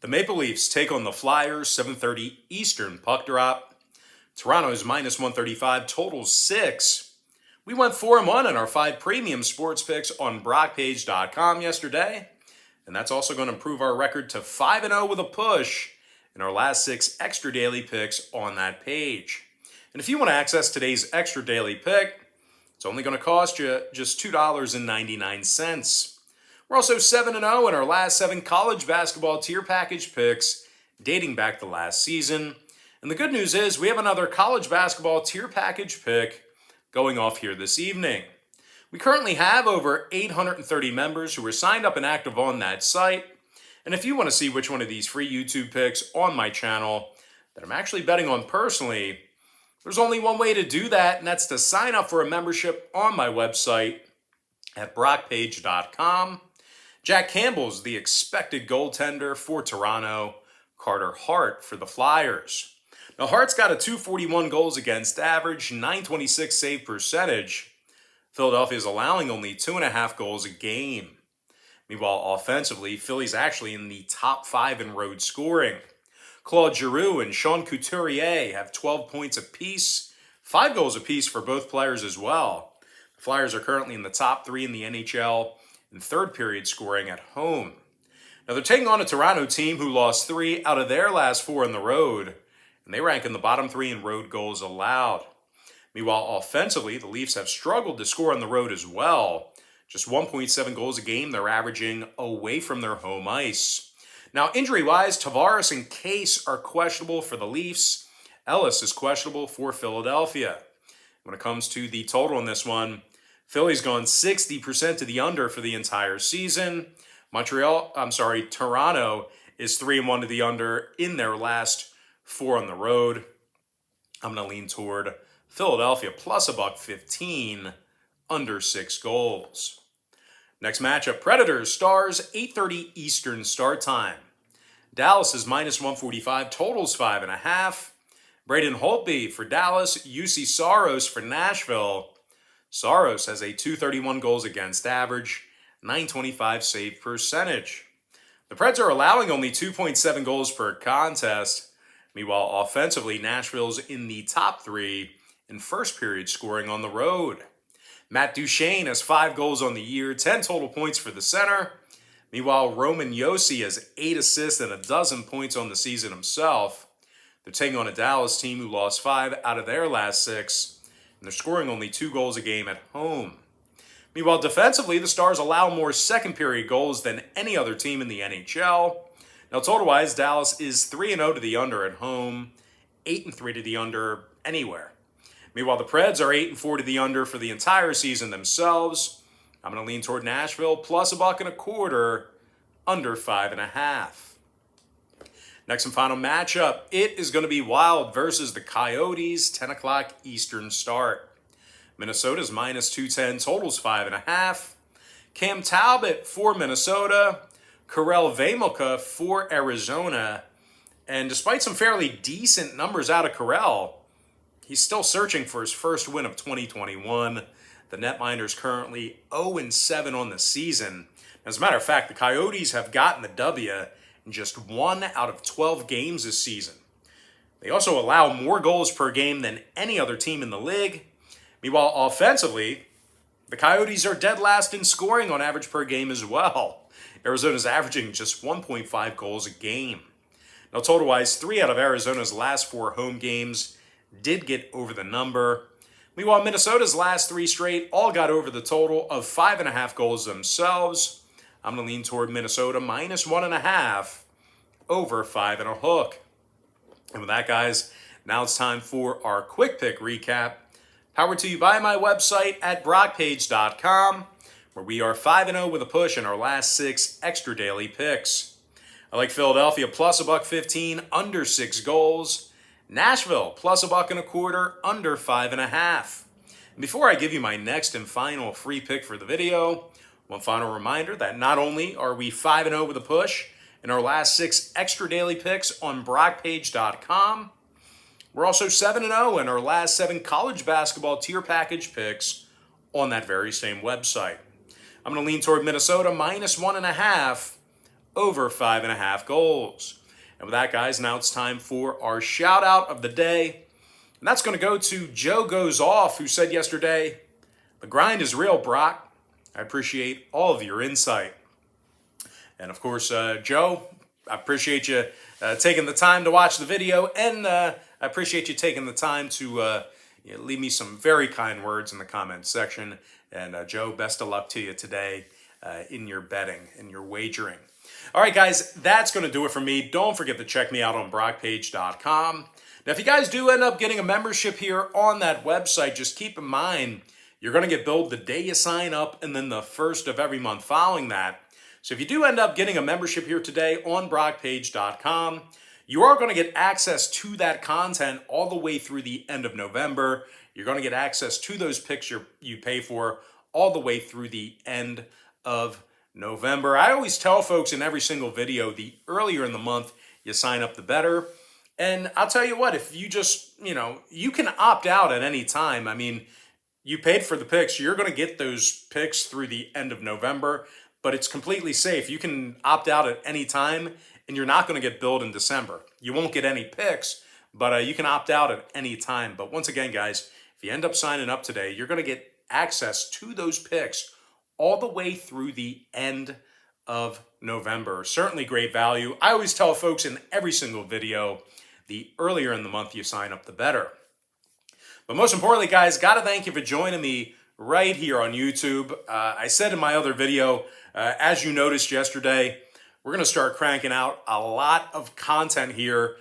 The Maple Leafs take on the Flyers, 7:30 Eastern puck drop. Toronto's minus 135, totals 6. We went 4-1 in our 5 premium sports picks on BrockPage.com yesterday. And that's also going to improve our record to 5-0 with a push in our last 6 extra daily picks on that page. And if you want to access today's extra daily pick, it's only going to cost you just $2.99. We're also 7-0 in our last 7 college basketball tier package picks dating back to last season. And the good news is we have another college basketball tier package pick going off here this evening. We currently have over 830 members who are signed up and active on that site. And if you want to see which one of these free YouTube picks on my channel that I'm actually betting on personally, there's only one way to do that, and that's to sign up for a membership on my website at BrockPage.com. Jack Campbell's the expected goaltender for Toronto. Carter Hart for the Flyers. Now, Hart's got a .241 goals against average, .926 save percentage. Philadelphia is allowing only 2.5 goals a game. Meanwhile, offensively, Philly's actually in the top 5 in road scoring. Claude Giroux and Sean Couturier have 12 points apiece, 5 goals apiece for both players as well. The Flyers are currently in the top 3 in the NHL in third period scoring at home. Now, they're taking on a Toronto team who lost 3 out of their last 4 on the road, and they rank in the bottom 3 in road goals allowed. Meanwhile, offensively, the Leafs have struggled to score on the road as well. Just 1.7 goals a game they're averaging away from their home ice. Now, injury-wise, Tavares and Case are questionable for the Leafs. Ellis is questionable for Philadelphia. When it comes to the total on this one, Philly's gone 60% to the under for the entire season. Toronto is 3-1 to the under in their last 4 on the road. I'm going to lean toward Philadelphia plus $1.15, under 6 goals. Next matchup, Predators, Stars, 8:30 Eastern start time. Dallas is minus 145, totals 5.5. Braden Holtby for Dallas, UC Saros for Nashville. Saros has a .231 goals against average, .925 save percentage. The Preds are allowing only 2.7 goals per contest. Meanwhile, offensively, Nashville's in the top 3 in first period scoring on the road. Matt Duchene has 5 goals on the year, 10 total points for the center. Meanwhile, Roman Josi has 8 assists and 12 points on the season himself. They're taking on a Dallas team who lost 5 out of their last 6, and they're scoring only 2 goals a game at home. Meanwhile, defensively, the Stars allow more second period goals than any other team in the NHL. Now, total-wise, Dallas is 3-0 to the under at home, 8-3 to the under anywhere. Meanwhile, the Preds are 8-4 to the under for the entire season themselves. I'm going to lean toward Nashville plus $1.25, under 5.5. Next and final matchup, it is going to be Wild versus the Coyotes, 10 o'clock Eastern start. Minnesota's minus 210, totals 5.5. Cam Talbot for Minnesota, Karel Vejmelka for Arizona. And despite some fairly decent numbers out of Karel, he's still searching for his first win of 2021. The netminder's currently 0-7 on the season. As a matter of fact, the Coyotes have gotten the W in just 1 out of 12 games this season. They also allow more goals per game than any other team in the league. Meanwhile, offensively, the Coyotes are dead last in scoring on average per game as well. Arizona's averaging just 1.5 goals a game. Now, total-wise, 3 out of Arizona's last 4 home games did get over the number. Meanwhile, Minnesota's last 3 straight all got over the total of 5.5 goals themselves. I'm going to lean toward Minnesota minus 1.5, over 5.5. And with that, guys, now it's time for our quick pick recap. Powered to you by my website at BrockPage.com, where we are 5-0 with a push in our last 6 extra daily picks. I like Philadelphia plus $1.15, under 6 goals. Nashville plus $1.25, under 5.5. And before I give you my next and final free pick for the video, one final reminder that not only are we 5-0 with a push in our last 6 extra daily picks on BrockPage.com, we're also 7-0 in our last 7 college basketball tier package picks on that very same website. I'm going to lean toward Minnesota minus 1.5, over 5.5 goals. And with that, guys, now it's time for our shout out of the day. And that's going to go to Joe Goes Off, who said yesterday, "The grind is real, Brock. I appreciate all of your insight." And of course, Joe, I appreciate you taking the time to watch the video, and I appreciate you taking the time to leave me some very kind words in the comments section. And Joe, best of luck to you today in your betting and your wagering. All right, guys, that's going to do it for me. Don't forget to check me out on brockpage.com. Now, if you guys do end up getting a membership here on that website, just keep in mind, you're going to get billed the day you sign up and then the first of every month following that. So if you do end up getting a membership here today on brockpage.com, you are going to get access to that content all the way through the end of November. You're going to get access to those picks you pay for all the way through the end of November. I always tell folks in every single video, the earlier in the month you sign up, the better. And I'll tell you what, if you just, you can opt out at any time. I mean, you paid for the picks. You're going to get those picks through the end of November, but it's completely safe. You can opt out at any time, and you're not going to get billed in December. You won't get any picks, but you can opt out at any time. But once again, guys, if you end up signing up today, you're going to get access to those picks all the way through the end of November. Certainly great value. I always tell folks in every single video, the earlier in the month you sign up, the better. But most importantly, guys, got to thank you for joining me right here on YouTube. I said in my other video, as you noticed yesterday, we're going to start cranking out a lot of content here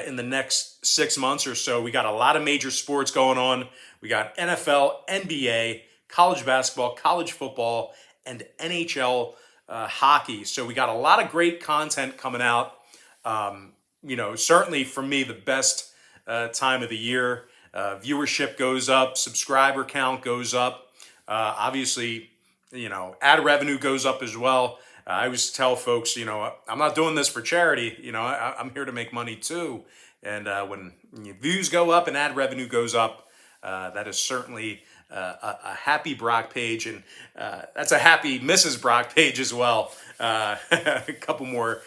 in the next 6 months or so. We got a lot of major sports going on. We got NFL, NBA, college basketball, college football, and NHL hockey. So we got a lot of great content coming out. Certainly for me, the best time of the year. Viewership goes up, subscriber count goes up. Obviously, ad revenue goes up as well. I always tell folks, I'm not doing this for charity. I'm here to make money too. And when views go up and ad revenue goes up, that is certainly a happy Brock page. And that's a happy Mrs. Brock page as well. A couple more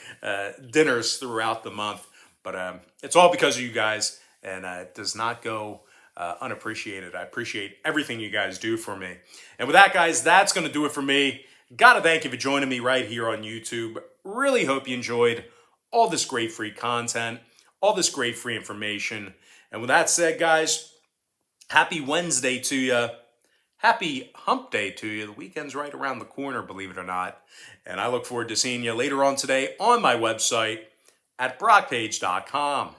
dinners throughout the month. But it's all because of you guys, and it does not go unappreciated. I appreciate everything you guys do for me. And with that, guys, that's going to do it for me. Got to thank you for joining me right here on YouTube. Really hope you enjoyed all this great free content, all this great free information. And with that said, guys, happy Wednesday to you. Happy hump day to you. The weekend's right around the corner, believe it or not. And I look forward to seeing you later on today on my website at brockpage.com.